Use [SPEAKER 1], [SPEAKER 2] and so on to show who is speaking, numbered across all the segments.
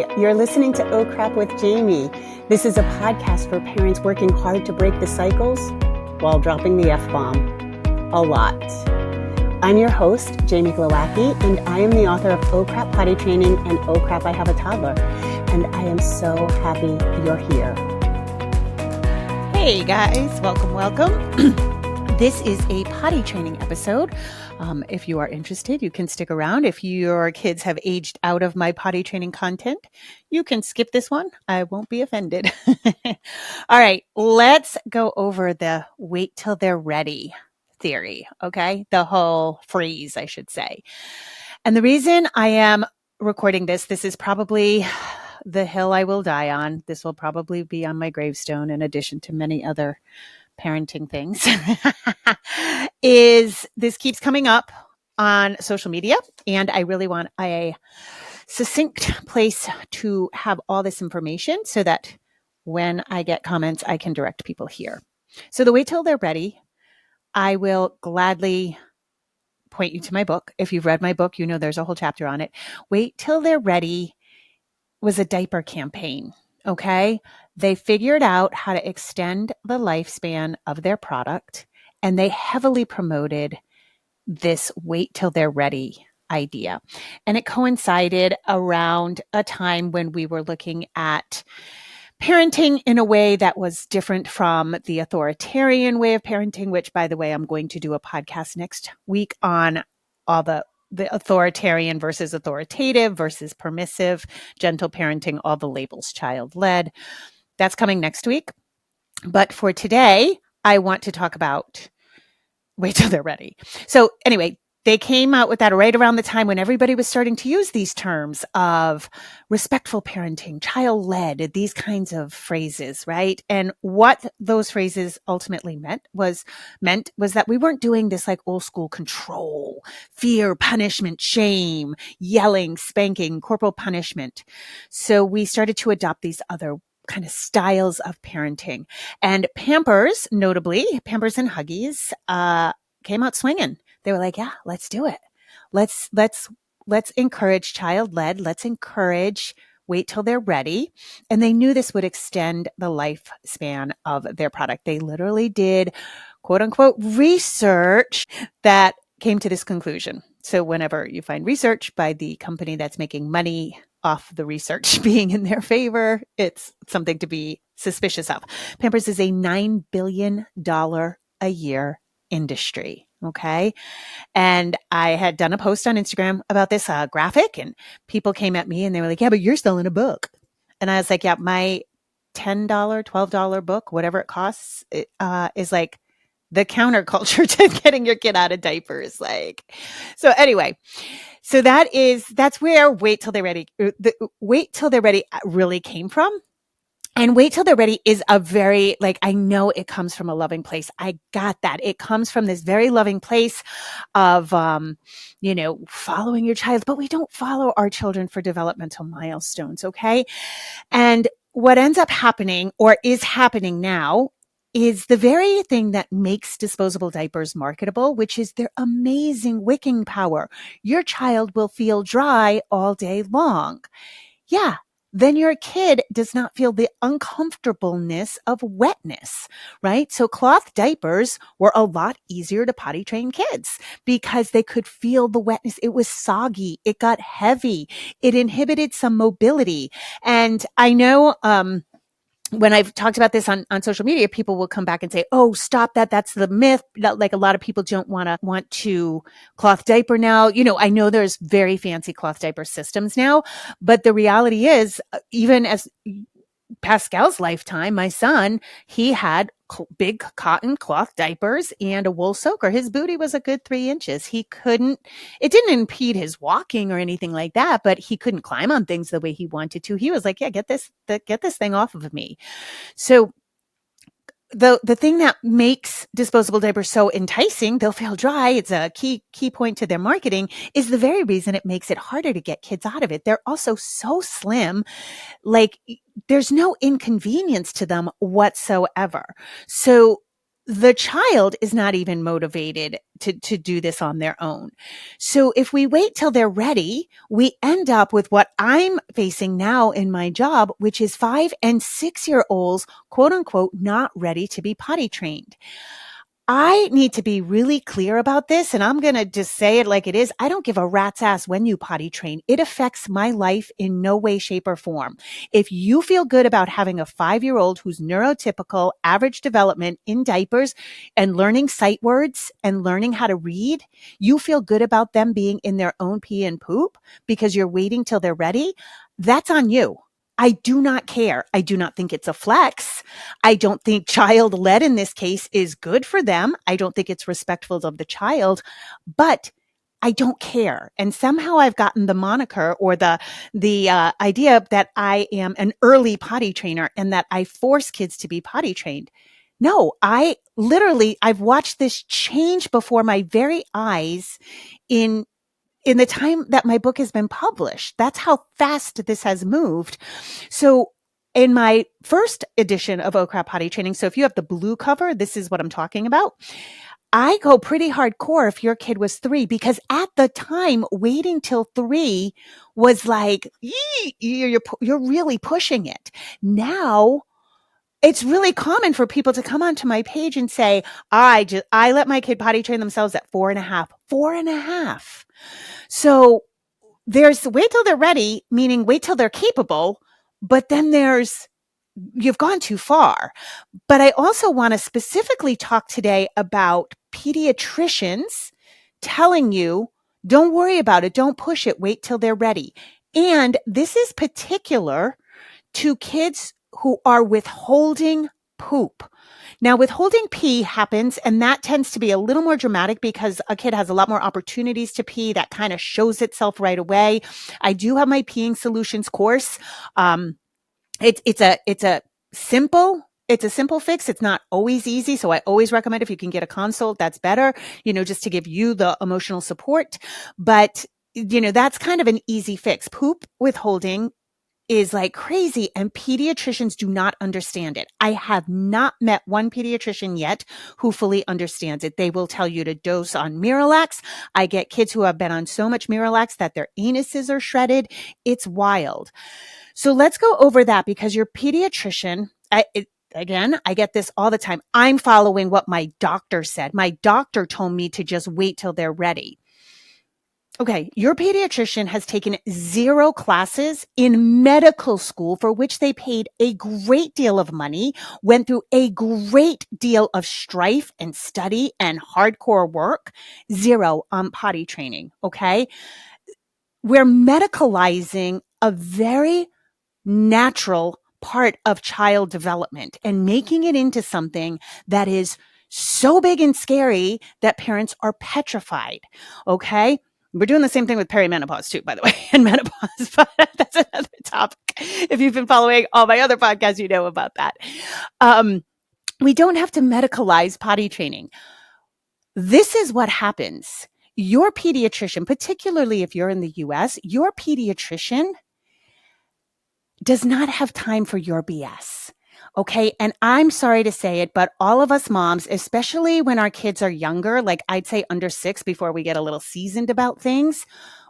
[SPEAKER 1] Hi, you're listening to Oh Crap with Jamie. This is a podcast for parents working hard to break the cycles while dropping the F-bomb a lot. I'm your host, Jamie Glowacki, and I am the author of Oh Crap Potty Training and Oh Crap I Have a Toddler. And I am so happy you're here. Hey guys, welcome. This is a potty training episode. If you are interested, you can stick around. If your kids have aged out of my potty training content, you can skip this one. I won't be offended. All right, let's go over the wait till they're ready theory, okay? The whole phrase, I should say. And the reason I am recording this is probably the hill I will die on. This will probably be on my gravestone in addition to many other parenting things, is this keeps coming up on social media, and I really want a succinct place to have all this information so that when I get comments, I can direct people here. So the wait till they're ready, I will gladly point you to my book. If you've read my book, you know there's a whole chapter on it. Wait till they're ready was a diaper campaign. Okay. They figured out how to extend the lifespan of their product, and they heavily promoted this wait till they're ready idea. And it coincided around a time when we were looking at parenting in a way that was different from the authoritarian way of parenting, which, by the way, I'm going to do a podcast next week on all the authoritarian versus authoritative versus permissive, gentle parenting, all the labels, child-led. That's coming next week. But for today, I want to talk about wait till they're ready. So anyway, they came out with that right around the time when everybody was starting to use these terms of respectful parenting, child-led, these kinds of phrases, right? And what those phrases ultimately meant was that we weren't doing this like old school control, fear, punishment, shame, yelling, spanking, corporal punishment. So we started to adopt these other kind of styles of parenting. And Pampers, notably, Pampers and Huggies, came out swinging. They were like, yeah, let's do it. Let's encourage child-led. Let's encourage wait till they're ready. And they knew this would extend the lifespan of their product. They literally did, quote unquote, research that came to this conclusion. So whenever you find research by the company that's making money off the research being in their favor, it's something to be suspicious of. Pampers is a $9 billion a year industry. Okay. And I had done a post on Instagram about this graphic, and people came at me and they were like, yeah, but you're selling a book. And I was like, yeah, my $10, $12 book, whatever it costs, is like the counterculture to getting your kid out of diapers. Like, so anyway, so that's where wait till they're ready really came from. And wait till they're ready is a very, I know it comes from a loving place. I got that. It comes from this very loving place of, following your child, but we don't follow our children for developmental milestones. Okay. And what ends up happening, or is happening now, is the very thing that makes disposable diapers marketable, which is their amazing wicking power. Your child will feel dry all day long. Yeah. Then your kid does not feel the uncomfortableness of wetness, right? So cloth diapers were a lot easier to potty train kids because they could feel the wetness. It was soggy. It got heavy. It inhibited some mobility. And I know, when I've talked about this on social media, people will come back and say, oh, stop that. That's the myth. Like a lot of people don't want to cloth diaper now. I know there's very fancy cloth diaper systems now, but the reality is, even as Pascal's lifetime, my son, he had big cotton cloth diapers and a wool soaker. His booty was a good 3 inches. It didn't impede his walking or anything like that, but he couldn't climb on things the way he wanted to. He was like, yeah, get this thing off of me. So the thing that makes disposable diapers so enticing, they'll feel dry, it's a key point to their marketing, is the very reason it makes it harder to get kids out of it. They're also so slim, there's no inconvenience to them whatsoever. So the child is not even motivated to do this on their own. So if we wait till they're ready, we end up with what I'm facing now in my job, which is 5 and 6-year-olds, quote unquote, not ready to be potty trained. I need to be really clear about this, and I'm going to just say it like it is. I don't give a rat's ass when you potty train. It affects my life in no way, shape, or form. If you feel good about having a 5-year-old who's neurotypical, average development in diapers and learning sight words and learning how to read, you feel good about them being in their own pee and poop because you're waiting till they're ready, that's on you. I do not care. I do not think it's a flex. I don't think child-led in this case is good for them. I don't think it's respectful of the child, but I don't care. And somehow I've gotten the moniker or the idea that I am an early potty trainer and that I force kids to be potty trained. No, I've watched this change before my very eyes in the time that my book has been published. That's how fast this has moved. So in my first edition of Oh Crap Potty Training, so if you have the blue cover, this is what I'm talking about. I go pretty hardcore if your kid was 3, because at the time, waiting till 3 was like, you're really pushing it. Now, it's really common for people to come onto my page and say, I let my kid potty train themselves at 4.5. 4.5. So there's wait till they're ready, meaning wait till they're capable, but then there's you've gone too far. But I also want to specifically talk today about pediatricians telling you, don't worry about it, don't push it, wait till they're ready. And this is particular to kids who are withholding poop. Now, withholding pee happens, and that tends to be a little more dramatic because a kid has a lot more opportunities to pee. That kind of shows itself right away. I do have my peeing solutions course. It's a simple fix. It's not always easy. So I always recommend if you can get a consult, that's better, just to give you the emotional support. But, that's kind of an easy fix. Poop withholding is like crazy, and pediatricians do not understand it. I have not met one pediatrician yet who fully understands it. They will tell you to dose on Miralax. I get kids who have been on so much Miralax that their anuses are shredded. It's wild. So let's go over that, because your pediatrician, again, I get this all the time. I'm following what my doctor said. My doctor told me to just wait till they're ready. Okay, your pediatrician has taken 0 classes in medical school for which they paid a great deal of money, went through a great deal of strife and study and hardcore work. 0 on potty training, okay? We're medicalizing a very natural part of child development and making it into something that is so big and scary that parents are petrified, okay? We're doing the same thing with perimenopause too, by the way, and menopause, but that's another topic. If you've been following all my other podcasts, you know about that. We don't have to medicalize potty training. This is what happens. Your pediatrician, particularly if you're in the US, your pediatrician does not have time for your BS. Okay. And I'm sorry to say it, but all of us moms, especially when our kids are younger, like I'd say under 6 before we get a little seasoned about things,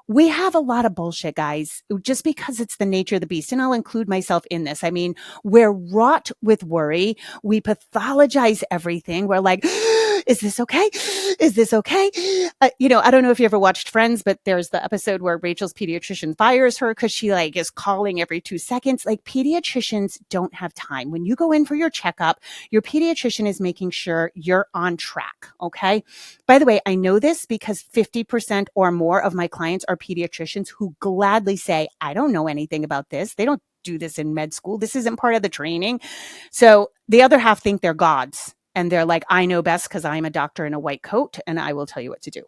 [SPEAKER 1] we have a lot of bullshit, guys, just because it's the nature of the beast. And I'll include myself in this. I mean, we're wrought with worry. We pathologize everything. We're like, is this okay? Is this okay? I don't know if you ever watched Friends, but there's the episode where Rachel's pediatrician fires her because she is calling every 2 seconds. Like, pediatricians don't have time. When you go in for your checkup, your pediatrician is making sure you're on track. Okay. By the way, I know this because 50% or more of my clients are pediatricians who gladly say, I don't know anything about this. They don't do this in med school. This isn't part of the training. So the other half think they're gods. And they're like, I know best because I'm a doctor in a white coat and I will tell you what to do.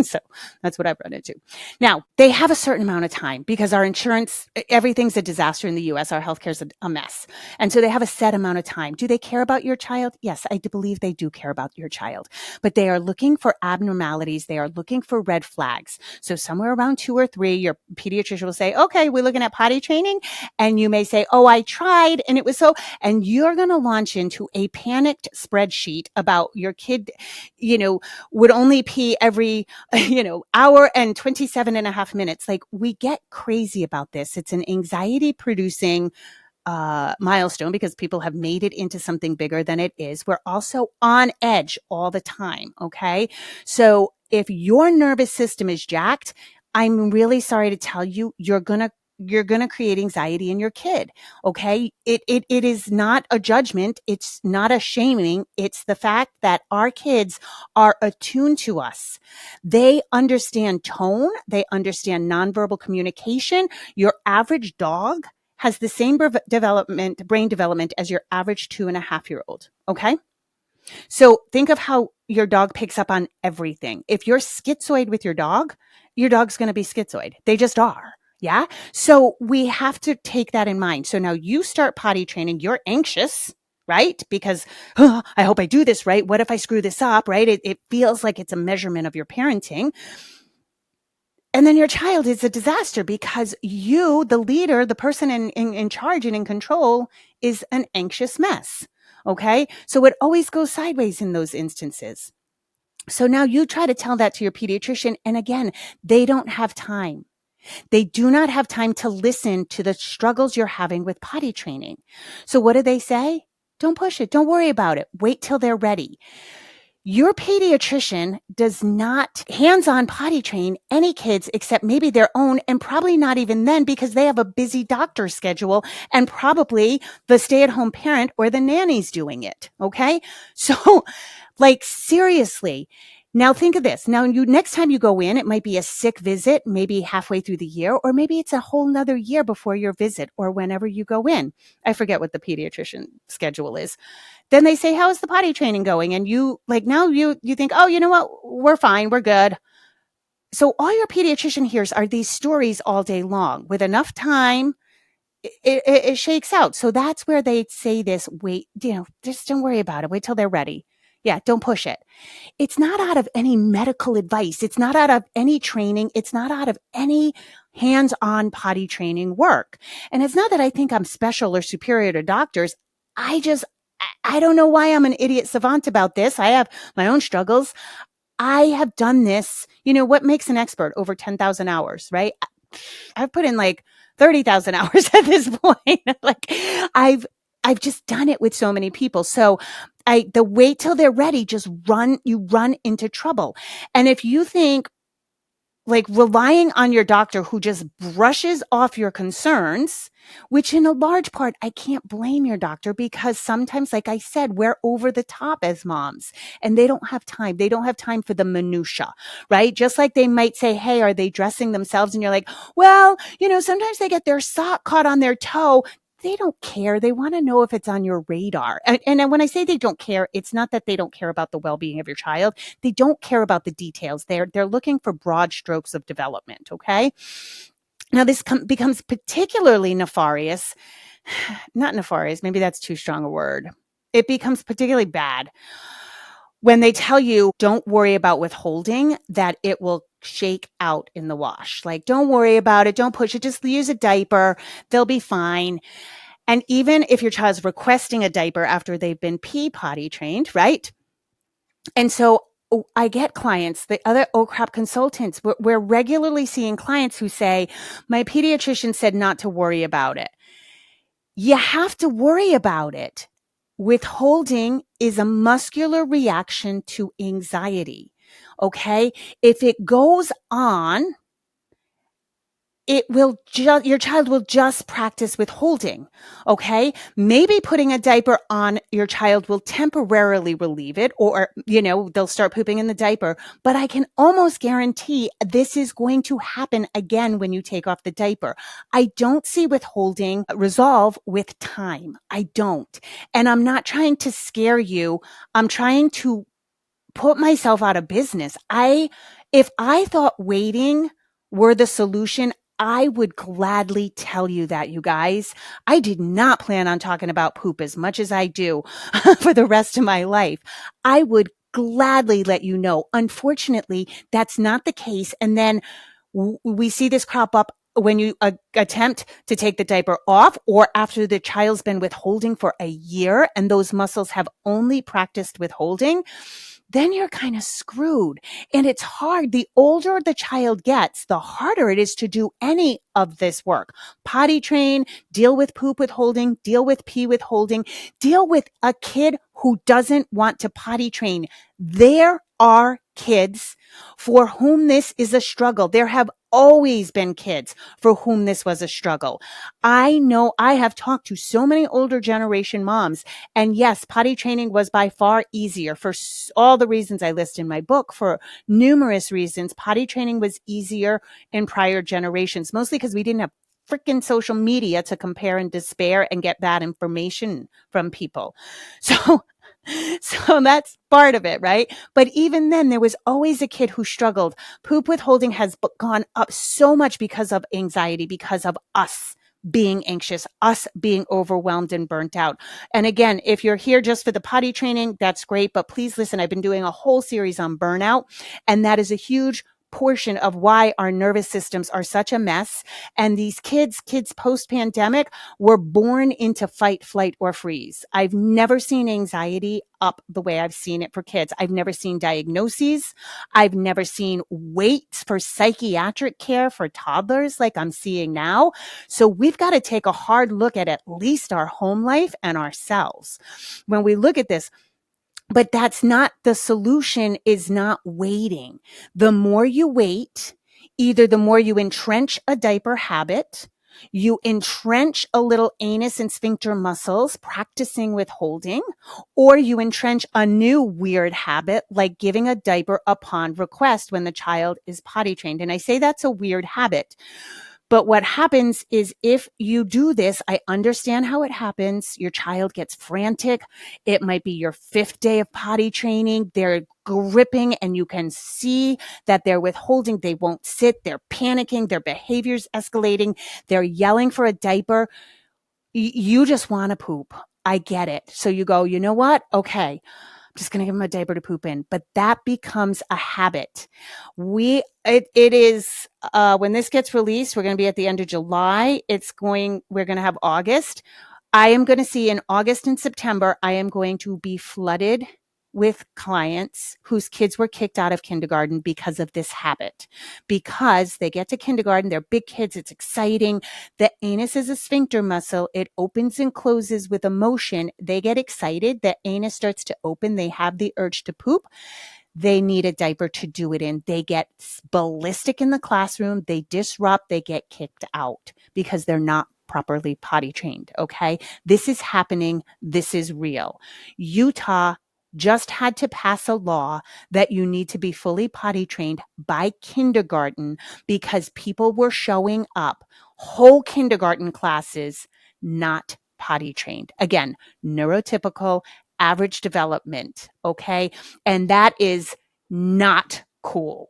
[SPEAKER 1] So that's what I've run into. Now, they have a certain amount of time because our insurance, everything's a disaster in the US. Our healthcare is a mess. And so they have a set amount of time. Do they care about your child? Yes, I do believe they do care about your child. But they are looking for abnormalities. They are looking for red flags. So somewhere around 2 or 3, your pediatrician will say, okay, we're looking at potty training. And you may say, oh, I tried and it was so, and you're going to launch into a panicked spread spreadsheet about your kid, would only pee every, hour and 27 and a half minutes. Like, we get crazy about this. It's an anxiety producing milestone because people have made it into something bigger than it is. We're also on edge all the time. Okay. So if your nervous system is jacked, I'm really sorry to tell you, you're going to create anxiety in your kid. Okay. It is not a judgment. It's not a shaming. It's the fact that our kids are attuned to us. They understand tone. They understand nonverbal communication. Your average dog has the same brain development as your average 2.5-year-old. Okay. So think of how your dog picks up on everything. If you're schizoid with your dog's going to be schizoid. They just are. Yeah. So we have to take that in mind. So now you start potty training, you're anxious, right? Because I hope I do this right. What if I screw this up, right? It feels like it's a measurement of your parenting. And then your child is a disaster because you, the leader, the person in charge and in control, is an anxious mess. Okay. So it always goes sideways in those instances. So now you try to tell that to your pediatrician. And again, they don't have time. They do not have time to listen to the struggles you're having with potty training. So what do they say? Don't push it. Don't worry about it. Wait till they're ready. Your pediatrician does not hands-on potty train any kids except maybe their own, and probably not even then because they have a busy doctor schedule and probably the stay-at-home parent or the nanny's doing it. Okay. So like, seriously. Now think of this. Now next time you go in, it might be a sick visit, maybe halfway through the year, or maybe it's a whole nother year before your visit or whenever you go in. I forget what the pediatrician schedule is. Then they say, how's the potty training going? And you think, oh, you know what? We're fine. We're good. So all your pediatrician hears are these stories all day long. With enough time, it shakes out. So that's where they say this, wait, just don't worry about it. Wait till they're ready. Yeah, don't push it. It's not out of any medical advice. It's not out of any training. It's not out of any hands-on potty training work. And it's not that I think I'm special or superior to doctors. I don't know why I'm an idiot savant about this. I have my own struggles. I have done this. What makes an expert? Over 10,000 hours, right? I've put in like 30,000 hours at this point. Like I've just done it with so many people. So the wait till they're ready, you run into trouble. And if you think like relying on your doctor who just brushes off your concerns, which in a large part, I can't blame your doctor because sometimes, like I said, we're over the top as moms and they don't have time. They don't have time for the minutia, right? Just like they might say, hey, are they dressing themselves? And you're like, well, sometimes they get their sock caught on their toe. They don't care. They want to know if it's on your radar. And when I say they don't care, it's not that they don't care about the well-being of your child. They don't care about the details. They're looking for broad strokes of development. Okay. Now this becomes particularly nefarious. Not nefarious. Maybe that's too strong a word. It becomes particularly bad when they tell you, don't worry about withholding, that it will shake out in the wash. Like, don't worry about it. Don't push it. Just use a diaper. They'll be fine. And even if your child's requesting a diaper after they've been potty trained, right? And so I get clients, the other crap consultants, we're regularly seeing clients who say, my pediatrician said not to worry about it. You have to worry about it. Withholding is a muscular reaction to anxiety. Okay. If it goes on, your child will just practice withholding. Okay. Maybe putting a diaper on your child will temporarily relieve it, or, they'll start pooping in the diaper, but I can almost guarantee this is going to happen again when you take off the diaper. I don't see withholding resolve with time. I don't. And I'm not trying to scare you. I'm trying to put myself out of business. If I thought waiting were the solution, I would gladly tell you that, you guys. I did not plan on talking about poop as much as I do for the rest of my life. I would gladly let you know. Unfortunately, that's not the case. And then we see this crop up when you attempt to take the diaper off, or after the child's been withholding for a year and those muscles have only practiced withholding, then you're kind of screwed. And it's hard. The older the child gets, the harder it is to do any of this work. Potty train, deal with poop withholding, deal with pee withholding, deal with a kid who doesn't want to potty train. There are kids for whom this is a struggle. There have always been kids for whom this was a struggle. I know I have talked to so many older generation moms, and yes, potty training was by far easier for all the reasons I list in my book. For numerous reasons, potty training was easier in prior generations, mostly because we didn't have freaking social media to compare and despair and get bad information from people. So that's part of it, right? But even then, there was always a kid who struggled. Poop withholding has gone up so much because of anxiety, because of us being anxious, us being overwhelmed and burnt out. And again, if you're here just for the potty training, that's great. But please listen, I've been doing a whole series on burnout, and that is a huge portion of why our nervous systems are such a mess. And these kids post-pandemic were born into fight, flight, or freeze. I've never seen anxiety up the way I've seen it for kids. I've never seen diagnoses. I've never seen waits for psychiatric care for toddlers like I'm seeing now. So we've got to take a hard look at least our home life and ourselves when we look at this. But that's not the solution, is not waiting. The more you wait, either the more you entrench a diaper habit, you entrench a little anus and sphincter muscles practicing withholding, or you entrench a new weird habit like giving a diaper upon request when the child is potty trained. And I say that's a weird habit. But what happens is if you do this, I understand how it happens. Your child gets frantic. It might be your 5th day of potty training. They're gripping and you can see that they're withholding. They won't sit. They're panicking. Their behavior's escalating. They're yelling for a diaper. You just want to poop. I get it. So you go, you know what? Okay. I'm just going to give them a diaper to poop in, but that becomes a habit. It is, when this gets released, we're going to be at the end of July. We're going to have August. I am going to see in August and September, I am going to be flooded with clients whose kids were kicked out of kindergarten because of this habit. Because they get to kindergarten, they're big kids, it's exciting. The anus is a sphincter muscle. It opens and closes with emotion. They get excited. The anus starts to open. They have the urge to poop. They need a diaper to do it in. They get ballistic in the classroom. They disrupt. They get kicked out because they're not properly potty trained. Okay. This is happening. This is real. Utah just had to pass a law that you need to be fully potty trained by kindergarten because people were showing up, whole kindergarten classes, not potty trained. Again, neurotypical, average development. Okay. And that is not cool.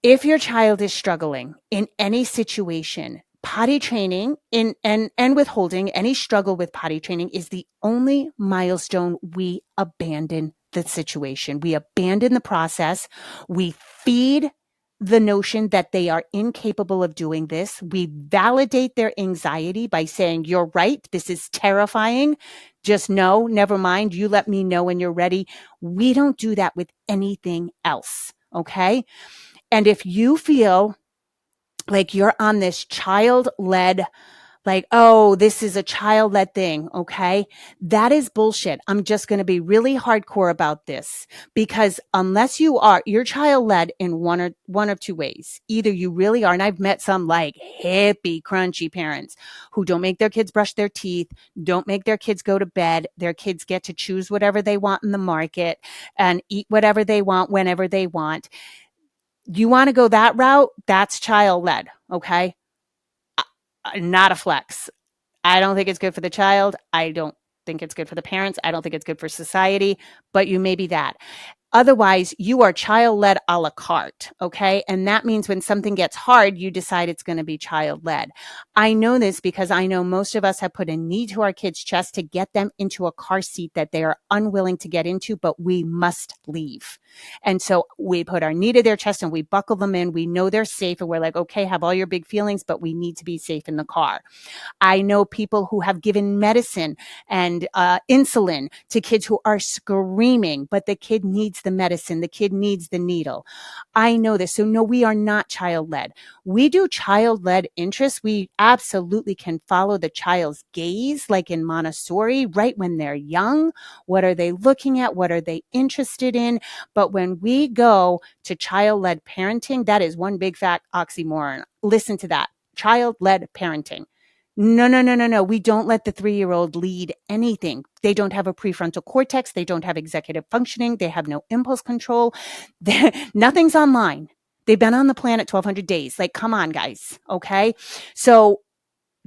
[SPEAKER 1] If your child is struggling in any situation, potty training and withholding, any struggle with potty training is the only milestone we abandon the situation. We abandon the process. We feed the notion that they are incapable of doing this. We validate their anxiety by saying, you're right, this is terrifying. Just no, never mind. You let me know when you're ready. We don't do that with anything else. Okay. And if you feel like you're on this child-led, like, oh, this is a child-led thing, okay? That is bullshit. I'm just going to be really hardcore about this because unless you're child-led in one of two ways. Either you really are, and I've met some like hippie, crunchy parents who don't make their kids brush their teeth, don't make their kids go to bed. Their kids get to choose whatever they want in the market and eat whatever they want whenever they want. You want to go that route? That's child-led, okay? Not a flex. I don't think it's good for the child. I don't think it's good for the parents. I don't think it's good for society, but you may be that. Otherwise, you are child-led a la carte, okay? And that means when something gets hard, you decide it's going to be child-led. I know this because I know most of us have put a knee to our kids' chest to get them into a car seat that they are unwilling to get into, but we must leave. And so we put our knee to their chest and we buckle them in. We know they're safe and we're like, okay, have all your big feelings, but we need to be safe in the car. I know people who have given medicine and insulin to kids who are screaming, but the kid needs the medicine. The kid needs the needle. I know this. So no, we are not child-led. We do child-led interests. We absolutely can follow the child's gaze, like in Montessori, right when they're young. What are they looking at? What are they interested in? But when we go to child-led parenting, that is one big fat oxymoron. Listen to that. Child-led parenting. No, no, no, no, no. We don't let the 3-year-old lead anything. They don't have a prefrontal cortex. They don't have executive functioning. They have no impulse control. Nothing's online. They've been on the planet 1,200 days. Like, come on, guys. Okay. So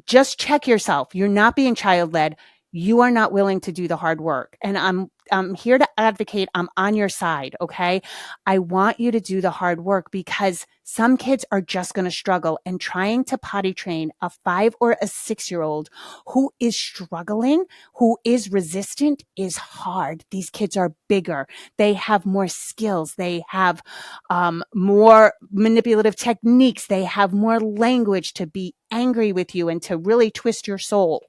[SPEAKER 1] just check yourself. You're not being child-led. You are not willing to do the hard work. And I'm here to advocate. I'm on your side. Okay. I want you to do the hard work because some kids are just going to struggle, and trying to potty train a 5 or a 6-year-old who is struggling, who is resistant, is hard. These kids are bigger. They have more skills. They have more manipulative techniques. They have more language to be angry with you and to really twist your soul.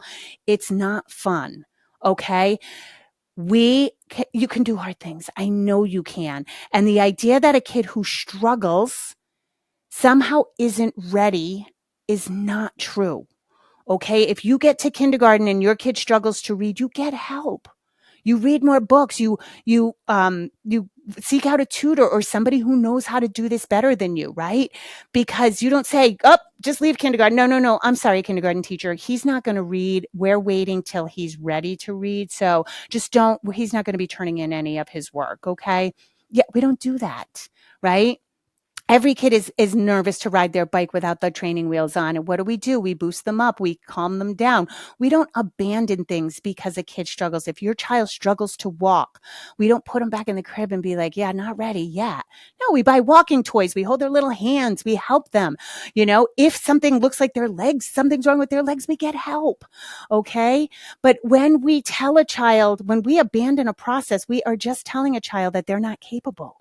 [SPEAKER 1] It's not fun. Okay. You can do hard things. I know you can. And the idea that a kid who struggles somehow isn't ready is not true. Okay. If you get to kindergarten and your kid struggles to read, you get help. You read more books. You seek out a tutor or somebody who knows how to do this better than you, right? Because you don't say, oh, just leave kindergarten. No, no, no. I'm sorry, kindergarten teacher. He's not going to read. We're waiting till he's ready to read. So he's not going to be turning in any of his work. Okay. Yeah, we don't do that, right? Every kid is nervous to ride their bike without the training wheels on. And what do? We boost them up. We calm them down. We don't abandon things because a kid struggles. If your child struggles to walk, we don't put them back in the crib and be like, yeah, not ready yet. No, we buy walking toys. We hold their little hands. We help them. If something looks like something's wrong with their legs, we get help. Okay. But when we when we abandon a process, we are just telling a child that they're not capable.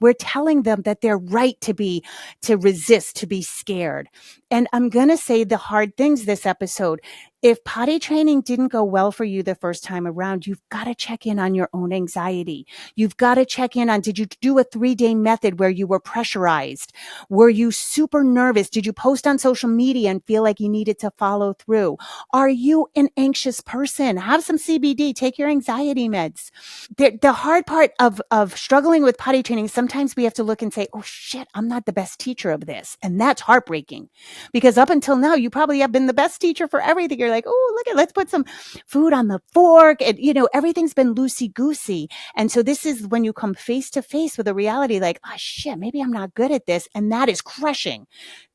[SPEAKER 1] We're telling them that they're right to resist, to be scared. And I'm going to say the hard things this episode. If potty training didn't go well for you the first time around, you've got to check in on your own anxiety. You've got to check in on, did you do a 3-day method where you were pressurized? Were you super nervous? Did you post on social media and feel like you needed to follow through? Are you an anxious person? Have some CBD, take your anxiety meds. The hard part of struggling with potty training, sometimes we have to look and say, oh shit, I'm not the best teacher of this. And that's heartbreaking because up until now, you probably have been the best teacher for everything. You're like, oh, let's put some food on the fork. And, everything's been loosey-goosey. And so this is when you come face to face with a reality like, oh shit, maybe I'm not good at this. And that is crushing.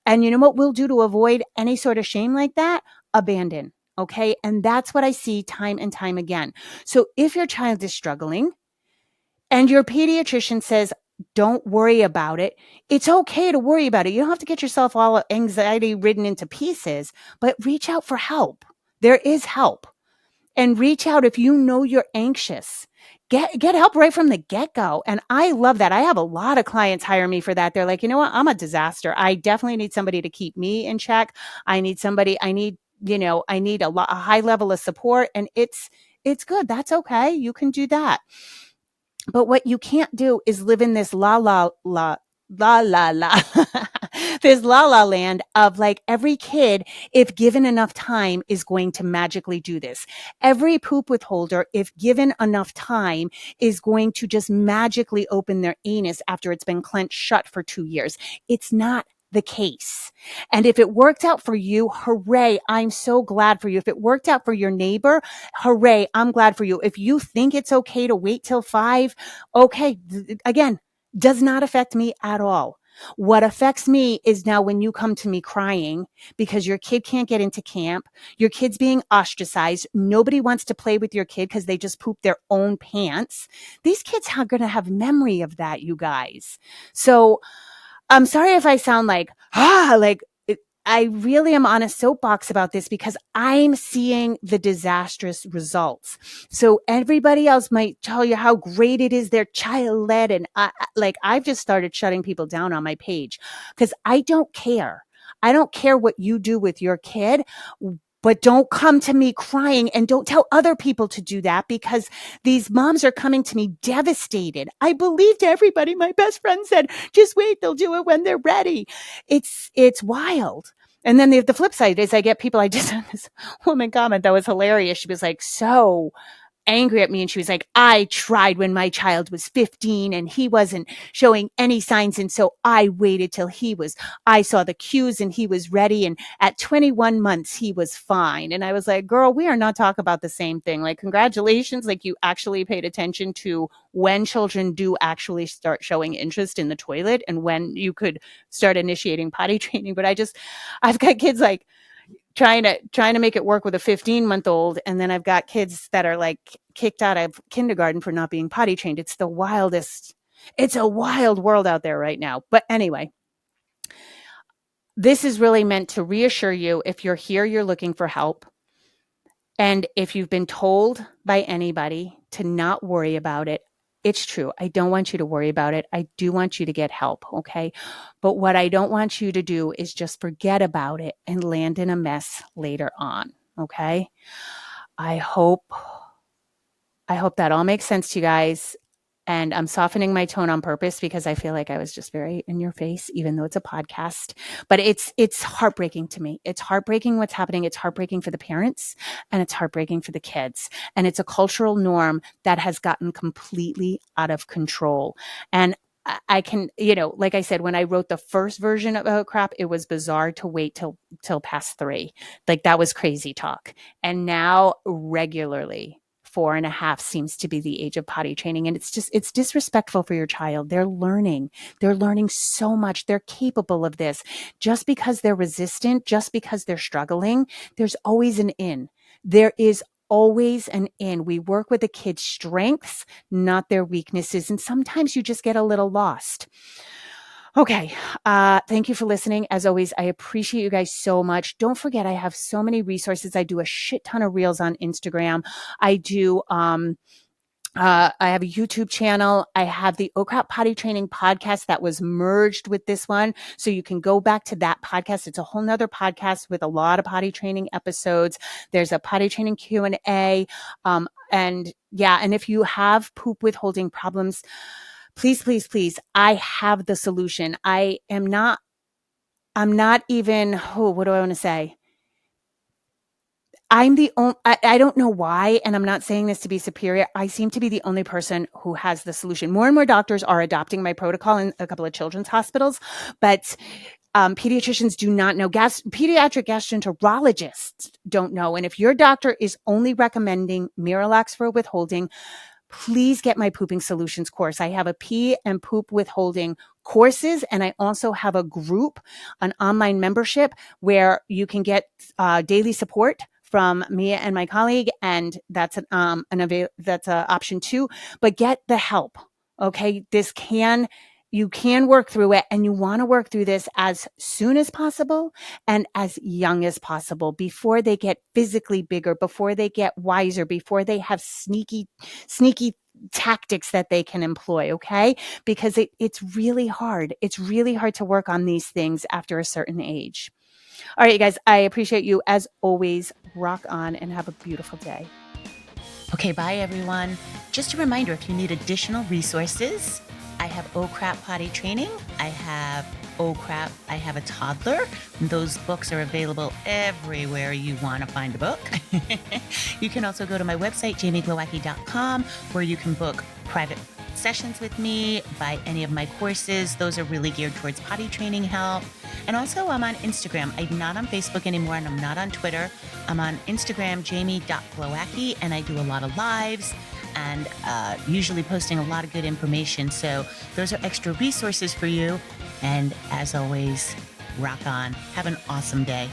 [SPEAKER 1] And you know what we'll do to avoid any sort of shame like that? Abandon. Okay. And that's what I see time and time again. So if your child is struggling and your pediatrician says, don't worry about it. It's okay to worry about it. You don't have to get yourself all anxiety ridden into pieces, but reach out for help. There is help. And reach out if you know you're anxious. Get help right from the get-go. And I love that. I have a lot of clients hire me for that. They're like, you know what? I'm a disaster. I definitely need somebody to keep me in check. I need a high level of support, and it's good. That's okay. You can do that. But what you can't do is live in this la la la la la la this la la land of like every kid, if given enough time, is going to magically do this. Every poop withholder, if given enough time, is going to just magically open their anus after it's been clenched shut for 2 years. It's not the case. And if it worked out for you, hooray, I'm so glad for you. If it worked out for your neighbor, hooray, I'm glad for you. If you think it's okay to wait till 5, okay, again, does not affect me at all. What affects me is now when you come to me crying because your kid can't get into camp, your kid's being ostracized, nobody wants to play with your kid because they just pooped their own pants. These kids are going to have memory of that, you guys. So I'm sorry if I sound I really am on a soapbox about this because I'm seeing the disastrous results. So everybody else might tell you how great it is they're child led. And I've just started shutting people down on my page because I don't care. I don't care what you do with your kid. But don't come to me crying and don't tell other people to do that because these moms are coming to me devastated. I believed everybody. My best friend said, just wait, they'll do it when they're ready. It's wild. And then the flip side is I get people, I just had this woman comment that was hilarious. She was like, so angry at me. And she was like, I tried when my child was 15 and he wasn't showing any signs. And so I waited till I saw the cues and he was ready. And at 21 months, he was fine. And I was like, girl, we are not talking about the same thing. Like, congratulations. Like, you actually paid attention to when children do actually start showing interest in the toilet and when you could start initiating potty training. But I've got kids like, trying to make it work with a 15-month-old. And then I've got kids that are like kicked out of kindergarten for not being potty trained. It's a wild world out there right now. But anyway, this is really meant to reassure you if you're here, you're looking for help. And if you've been told by anybody to not worry about it, it's true. I don't want you to worry about it. I do want you to get help, okay? But what I don't want you to do is just forget about it and land in a mess later on, okay? I hope that all makes sense to you guys. And I'm softening my tone on purpose because I feel like I was just very in your face, even though it's a podcast. But it's heartbreaking to me. It's heartbreaking what's happening. It's heartbreaking for the parents and it's heartbreaking for the kids. And it's a cultural norm that has gotten completely out of control. And I can, like I said, when I wrote the first version of Oh Crap, it was bizarre to wait till past 3. Like, that was crazy talk. And now regularly, 4.5 seems to be the age of potty training. And it's disrespectful for your child. They're learning so much. They're capable of this. Just because they're resistant, just because they're struggling, there's always an in. There is always an in. We work with the kids' strengths, not their weaknesses. And sometimes you just get a little lost. Okay. Thank you for listening. As always, I appreciate you guys so much. Don't forget, I have so many resources. I do a shit ton of reels on Instagram. I do, I have a YouTube channel. I have the Oh Crap Potty Training podcast that was merged with this one. So you can go back to that podcast. It's a whole nother podcast with a lot of potty training episodes. There's a potty training Q&A. And if you have poop withholding problems, please, please, please, I have the solution. I'm not even, what do I want to say? I'm the only, I don't know why, and I'm not saying this to be superior. I seem to be the only person who has the solution. More and more doctors are adopting my protocol in a couple of children's hospitals, but pediatricians do not know. Pediatric gastroenterologists don't know. And if your doctor is only recommending Miralax for withholding, please get my pooping solutions course. I have a pee and poop withholding courses, and I also have a group, an online membership where you can get daily support from me and my colleague, and that's that's an option too. But get the help, okay? You can work through it, and you want to work through this as soon as possible and as young as possible before they get physically bigger, before they get wiser, before they have sneaky tactics that they can employ, okay? Because it's really hard. It's really hard to work on these things after a certain age. All right, you guys, I appreciate you. As always, rock on and have a beautiful day. Okay, bye, everyone. Just a reminder, if you need additional resources, I have Oh Crap Potty Training. I have Oh Crap, I Have a Toddler. Those books are available everywhere you want to find a book. You can also go to my website, jamieglowacki.com, where you can book private sessions with me, buy any of my courses. Those are really geared towards potty training help. And also, I'm on Instagram. I'm not on Facebook anymore, and I'm not on Twitter. I'm on Instagram, jamie.glowacki, and I do a lot of lives and usually posting a lot of good information. So those are extra resources for you. And as always, rock on. Have an awesome day.